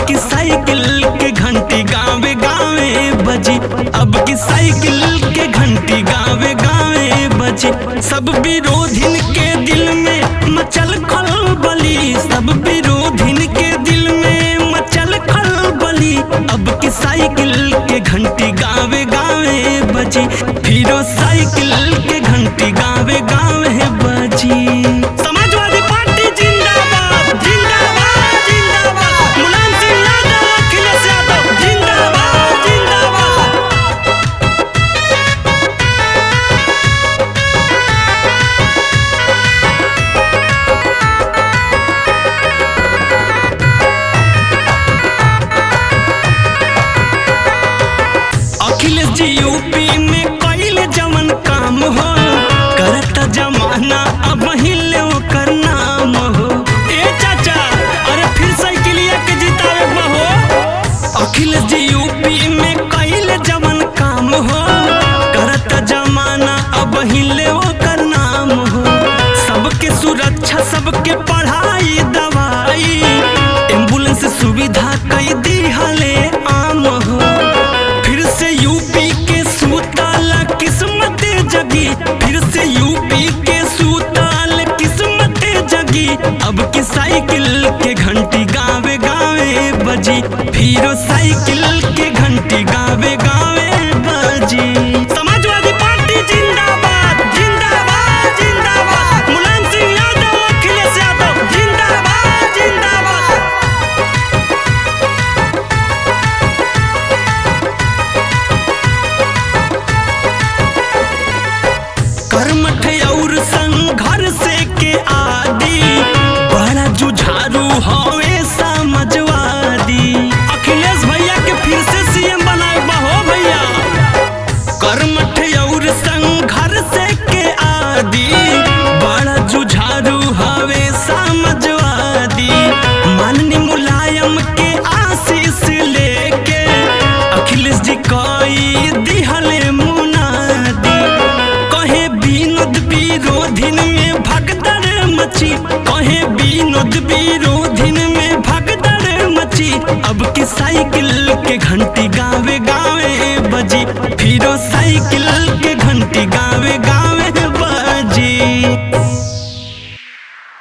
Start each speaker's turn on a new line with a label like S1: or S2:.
S1: की साइकिल के घंटी गावे गावे बजी, अब की साइकिल के घंटी गावे गावे बजी। सब विरोधिन के दिल में मचल खलबली, सब विरोधिन के दिल में मचल खलबली। अब की साइकिल के घंटी गावे गावे बजी, फिरो साइकिल के घंटी गावे गावे बजी। समाजवादी पार्टी जिंदाबाद जिंदाबाद जिंदाबाद, मुलायम सिंह यादव अखिलेश यादव जिंदाबाद जिंदाबाद। अखिलेश जी यूपी में कईल जवन काम हो, करता जमाना अब हिले ओकर नाम हो। ए चाचा अरे फिर साइकिलिया के जितावे हो। अखिलेश जी यूपी में कईल जवन काम हो, करता जमाना अब हिले ओकर नाम हो। सबके सुरक्षा सबके पढ़ाई दवाई, एम्बुलेंस सुविधा कई दी हले आम हो। फिर से यूपी के सूताल किस्मत जगी, फिर से यूपी के सूताल किस्मत जगी। अब की साइकिल के घंटी गावे गावे बजी, फिर साइकिल के घंटी गावे गावे बजी। समाजवादी पार्टी जिंदाबाद जिंदाबाद जिंदाबाद, मुलायम सिंह यादव अखिलेश यादव जिंदाबाद जिंदाबाद। कर्मठ और संघर्ष के आदि, बड़ा जुझारू हवे समाजवादी। अखिलेश भैया के फिर से सीएम बनाए हो भैया। कर्मठ और संघर्ष के आदि, बड़ा जुझारू हवे समाजवादी। माननीय मुलायम के आशीष लेके अखिलेश जी कई दिहले मुनादी। कहे विनोद विरोधिन में भगदड़ मची, कहे विनोद विरोधिन में भगदड़ मची। अब की साइकिल के घंटी गावे गावे बजी, फिरो साइकिल के घंटी गावे गावे।